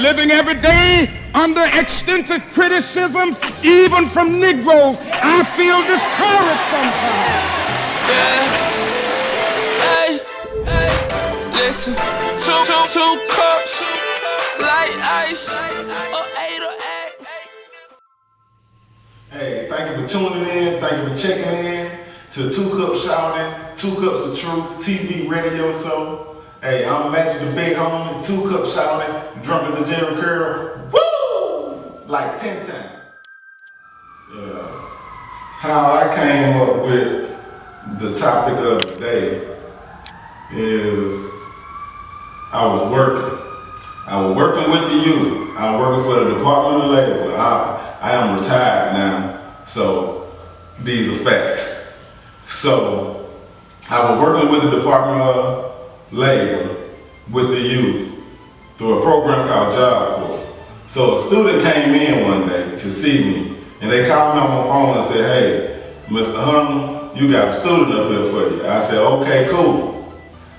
Living every day under extensive criticism, even from Negroes, I feel discouraged sometimes. Yeah, hey, listen, two cups, like ice, or 8 or 8. Hey, thank you for tuning in. Thank you for checking in to Two Cups Shouting, Two Cups of Truth TV radio show. Hey, I'm Magic the Big Homie, Two Cups Shouting, drunk as a Jerry Curl. Woo! Like 10 times. Yeah. How I came up with the topic of the day is I was working. I was working with the youth. I was working for the Department of Labor. I am retired now, so these are facts. So I was working with the Department of Labor with the youth through a program called Job Corps. So a student came in one day to see me, and they called me on my phone and said, "Hey, Mr. Hunter, you got a student up here for you." I said, "Okay, cool.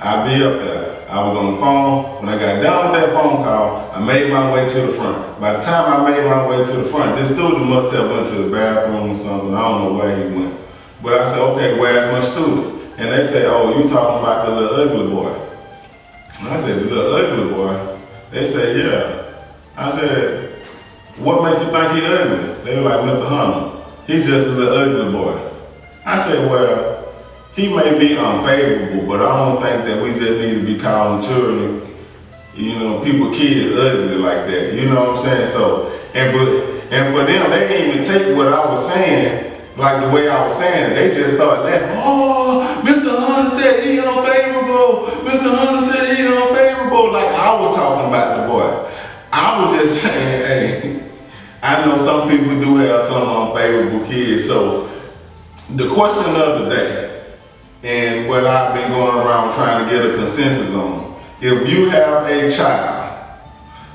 I'll be up there." I was on the phone. When I got done with that phone call, I made my way to the front. By the time I made my way to the front, this student must have went to the bathroom or something. I don't know where he went. But I said, "Okay, where's my student?" And they said, "Oh, you talking about the little ugly boy." And I said, "The little ugly boy?" They said, "Yeah." I said, "What makes you think he ugly?" They were like, "Mr. Hunter, he's just a little ugly boy." I said, "Well, he may be unfavorable, but I don't think that we just need to be calling children, people, kids ugly like that. You know what I'm saying?" So, and for them, they didn't even take what I was saying like the way I was saying it. They just started laughing. "Oh, Mr. Hunter said he unfavorable. Mr. Hunter said he unfavorable." Like I was talking about the boy. I was just saying, hey, I know some people do have some unfavorable kids. So the question of the day, and what I've been going around trying to get a consensus on, if you have a child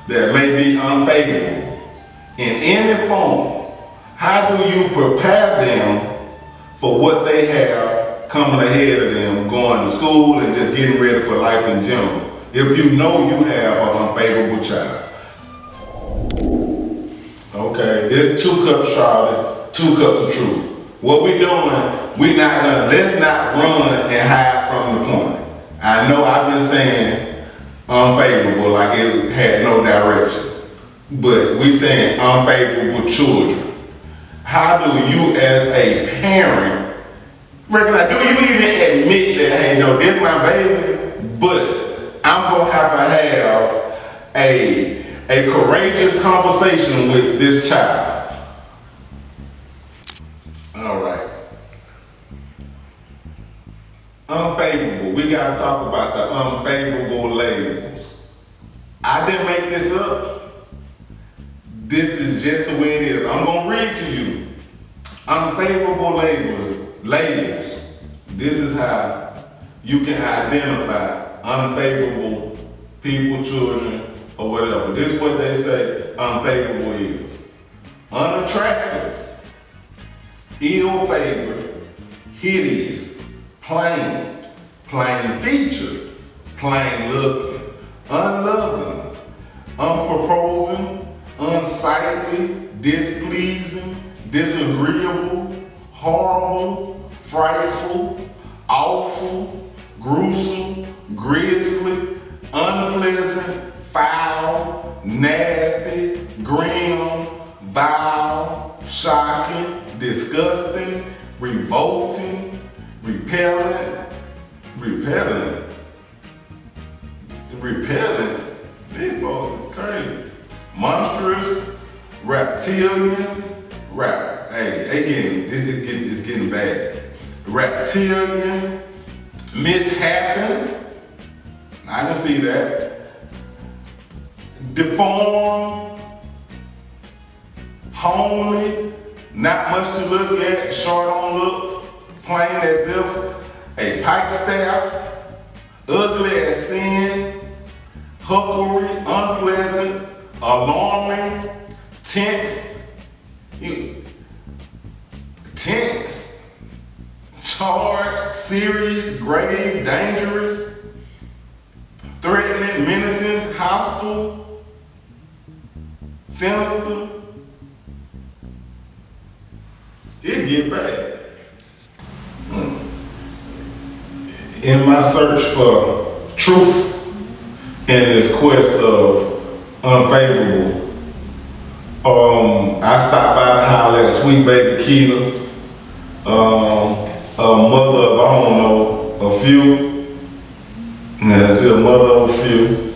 that may be unfavorable in any form, how do you prepare them for what they have coming ahead of them, going to school and just getting ready for life in general, if you know you have an unfavorable child? Okay, it's 2 cups Charlotte, 2 cups of truth. What we doing, let's not run and hide from the point. I know I've been saying unfavorable like it had no direction, but we saying unfavorable children. How do you as a parent recognize, do you even admit that, hey, no, this is my baby, but I'm gonna have to have a courageous conversation with this child? All right. Unfavorable. We gotta talk about the unfavorable labels. I didn't make this up. This is just the way it is. I'm gonna read to you. Unfavorable labels. This is how you can identify unfavorable people, children, or whatever. This is what they say unfavorable is. Unattractive, ill-favored, hideous, plain featured, plain looking, unloving, unproposing, unsightly, displeasing, disagreeable, horrible, frightful, awful, gruesome, grisly, unpleasant, foul, nasty, grim, vile, shocking, disgusting, revolting, repellent. These boys is crazy. Monstrous, reptilian, it's getting bad. Reptilian, mishappen. I can see that. Deformed, homely, not much to look at, short on looks, plain as if a pike staff, ugly as sin, hucklery, unpleasant, alarming, tense, charged, serious, grave, dangerous, threatening, menacing, hostile, sinister, it get bad. In my search for truth in this quest of unfavorable, I stopped by to holler at sweet baby Keita, a mother of, I don't know, a few. Yeah, she's a mother of a few.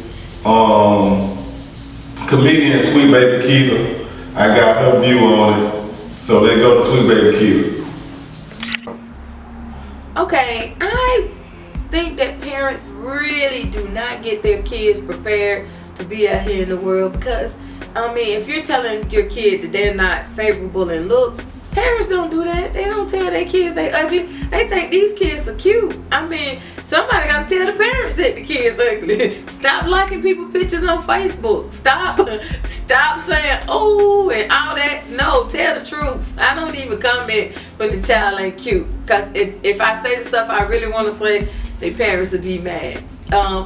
Comedian Sweet Baby Keita, I got her view on it. So let's go to Sweet Baby Keita. Okay, I think that parents really do not get their kids prepared to be out here in the world, because I mean, if you're telling your kid that they're not favorable in looks, parents don't do that. They don't tell their kids they ugly. They think these kids are cute. I mean, somebody gotta tell the parents that the kid's ugly. Stop liking people's pictures on Facebook. Stop saying, oh, and all that. No, tell the truth. I don't even comment when the child ain't cute. Because if I say the stuff I really want to say, their parents will be mad.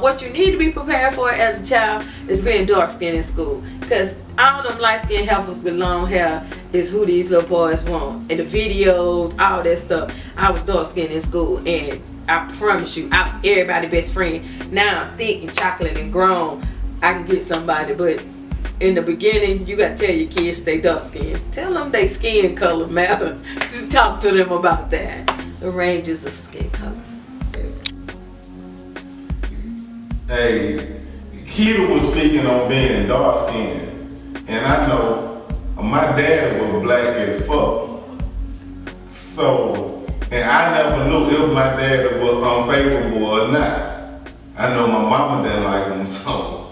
What you need to be prepared for as a child is being dark-skinned in school. Because all them light-skinned heifers with long hair is who these little boys want. And the videos, all that stuff. I was dark-skinned in school, and I promise you, I was everybody's best friend. Now I'm thick and chocolate and grown. I can get somebody, but in the beginning, you got to tell your kids stay dark-skinned. Tell them they skin color matter. Talk to them about that. The ranges of skin color. Hey, Keita was speaking on being dark skinned, and I know my dad was black as fuck. So, and I never knew if my dad was unfavorable or not. I know my mama didn't like him, so.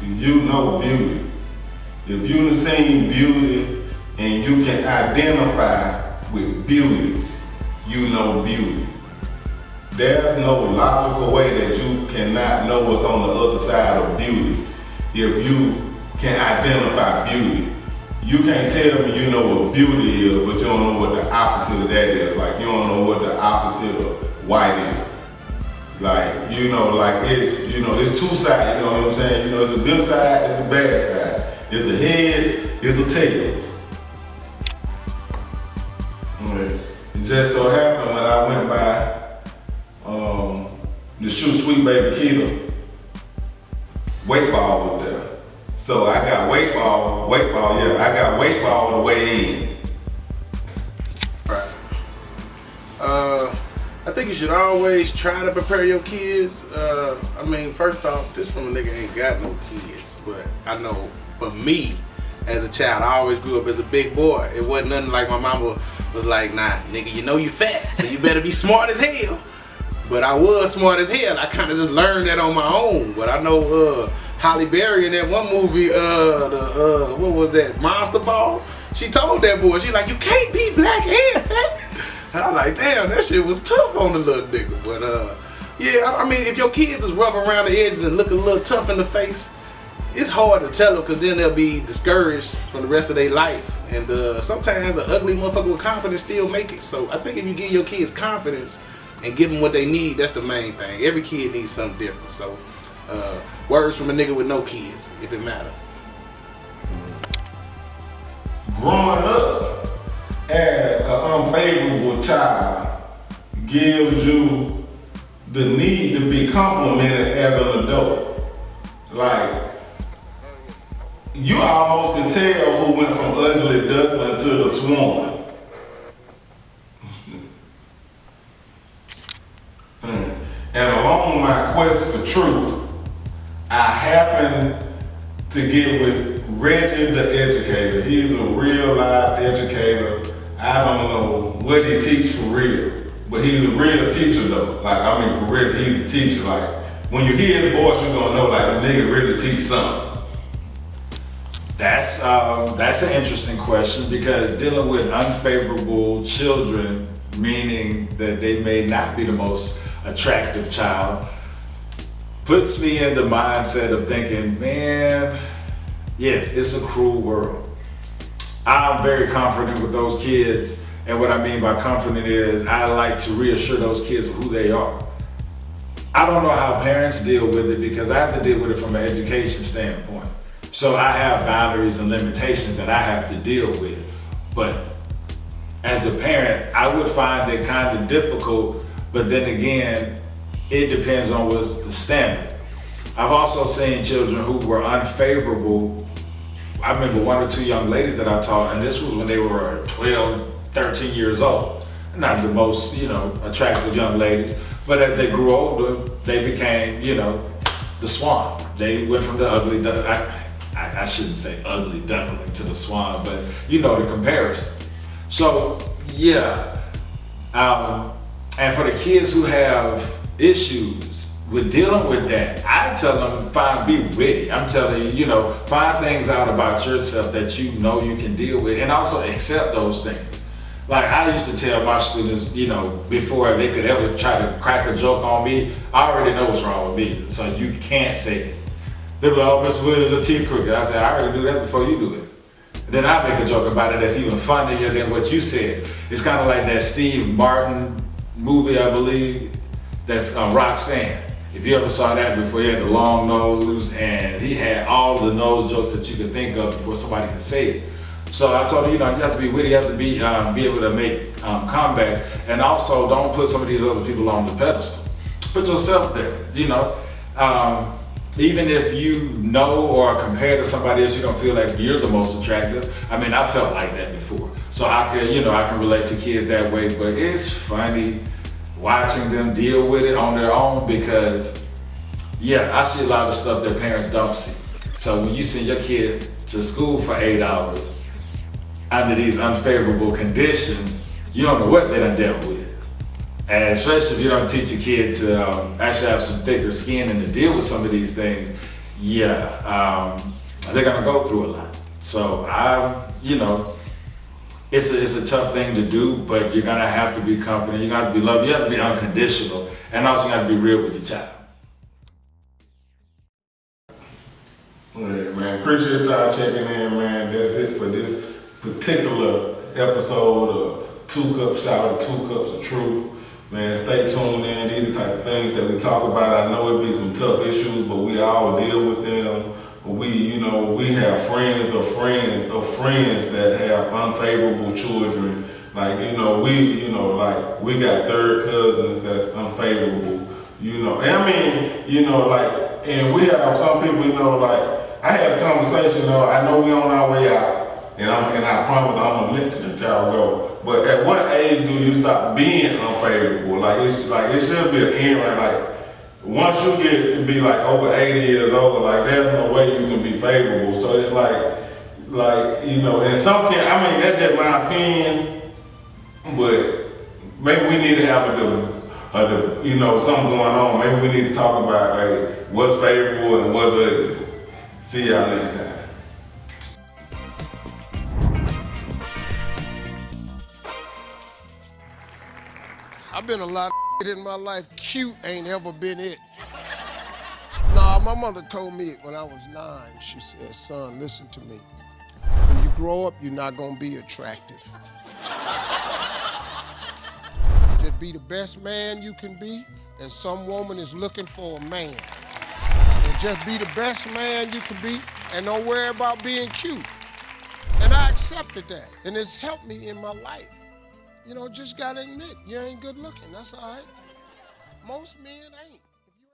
You know beauty. If you done seen beauty and you can identify with beauty, you know beauty. There's no logical way that you cannot know what's on the other side of beauty if you can identify beauty. You can't tell me you know what beauty is, but you don't know what the opposite of that is. Like, you don't know what the opposite of white is. Like, you know, like it's two sides, you know what I'm saying? You know, it's a good side, it's a bad side. It's a heads, it's a tails. It just so happened when I went by to shoot Sweet Baby Keita, weight ball was there. So I got weight ball, I got weight ball the way in. Right. I think you should always try to prepare your kids. I mean, first off, this from a nigga ain't got no kids, but I know for me, as a child, I always grew up as a big boy. It wasn't nothing like my mama was like, nah, nigga, you know you fat, so you better be smart as hell. But I was smart as hell. I kind of just learned that on my own. But I know Halle Berry in that one movie, what was that, Monster Ball? She told that boy, she like, you can't be black and fat. And I was like, damn, that shit was tough on the little nigga. But yeah, I mean, if your kids is rough around the edges and look a little tough in the face, it's hard to tell them, because then they'll be discouraged from the rest of their life. And sometimes an ugly motherfucker with confidence still make it. So I think if you give your kids confidence and give them what they need, that's the main thing. Every kid needs something different. So words from a nigga with no kids, if it matter. Growing up as an unfavorable child gives you the need to be complimented as an adult. Like, you almost can tell who went from ugly duckling to the swan. And along my quest for truth, I happened to get with Reggie the educator. He's a real life educator. I don't know what he teach for real, but he's a real teacher though. Like, I mean, for real, he's a teacher. Like, when you hear his voice, you're gonna know like the nigga really teach something. That's an interesting question, because dealing with unfavorable children, meaning that they may not be the most attractive child, puts me in the mindset of thinking, man, yes, it's a cruel world. I'm very confident with those kids, and what I mean by confident is I like to reassure those kids of who they are. I don't know how parents deal with it because I have to deal with it from an education standpoint. So I have boundaries and limitations that I have to deal with. But as a parent, I would find it kind of difficult, but then again, it depends on what's the standard. I've also seen children who were unfavorable. I remember 1 or 2 young ladies that I taught, and this was when they were 12, 13 years old. Not the most, attractive young ladies, but as they grew older, they became, the swan. They went from the ugly duckling, I shouldn't say ugly duckling to the swan, but the comparison. So, yeah. And for the kids who have issues with dealing with that, I tell them, be witty. I'm telling you, find things out about yourself that you can deal with, and also accept those things. Like I used to tell my students, before they could ever try to crack a joke on me, I already know what's wrong with me, so you can't say it. They're like, oh, Mr. Williams, a teeth crooked. I said, I already do that before you do it. And then I make a joke about it that's even funnier than what you said. It's kind of like that Steve Martin movie, I believe, that's Roxanne. If you ever saw that before, he had the long nose and he had all the nose jokes that you could think of before somebody could say it. So I told him, you have to be witty, you have to be able to make comebacks, and also don't put some of these other people on the pedestal. Put yourself there, even if you know or compare to somebody else, you don't feel like you're the most attractive. I mean, I felt like that before. So I can relate to kids that way, but it's funny watching them deal with it on their own because, I see a lot of stuff that parents don't see. So when you send your kid to school for 8 hours under these unfavorable conditions, you don't know what they done dealt with. And especially if you don't teach a kid to actually have some thicker skin and to deal with some of these things, they're gonna go through a lot. So it's a tough thing to do, but you're gonna have to be confident, you gotta be loved, you have to be unconditional, and also you have to be real with your child. Yeah, man, appreciate y'all checking in, man. That's it for this particular episode of 2 Cups Shout, 2 Cups of Truth. Man, stay tuned in. These are the type of things that we talk about. I know it be some tough issues, but we all deal with them. We have friends of friends of friends that have unfavorable children. Like, we got third cousins that's unfavorable. And we have some people, I had a conversation, I know we on our way out. And I promise I'm gonna let y'all go. But at what age do you stop being unfavorable? It should be an end, right? Like once you get to be over 80 years old, there's no way you can be favorable. So it's in some cases, that's just my opinion. But maybe we need to have something going on. Maybe we need to talk about what's favorable and what's ugly. See y'all next time. I've been a lot of in my life. Cute ain't ever been it. Nah, my mother told me when I was 9, she said, son, listen to me. When you grow up, you're not gonna be attractive. Just be the best man you can be, and some woman is looking for a man. And just be the best man you can be, and don't worry about being cute. And I accepted that, and it's helped me in my life. Just gotta admit, you ain't good looking, that's all right. Most men ain't.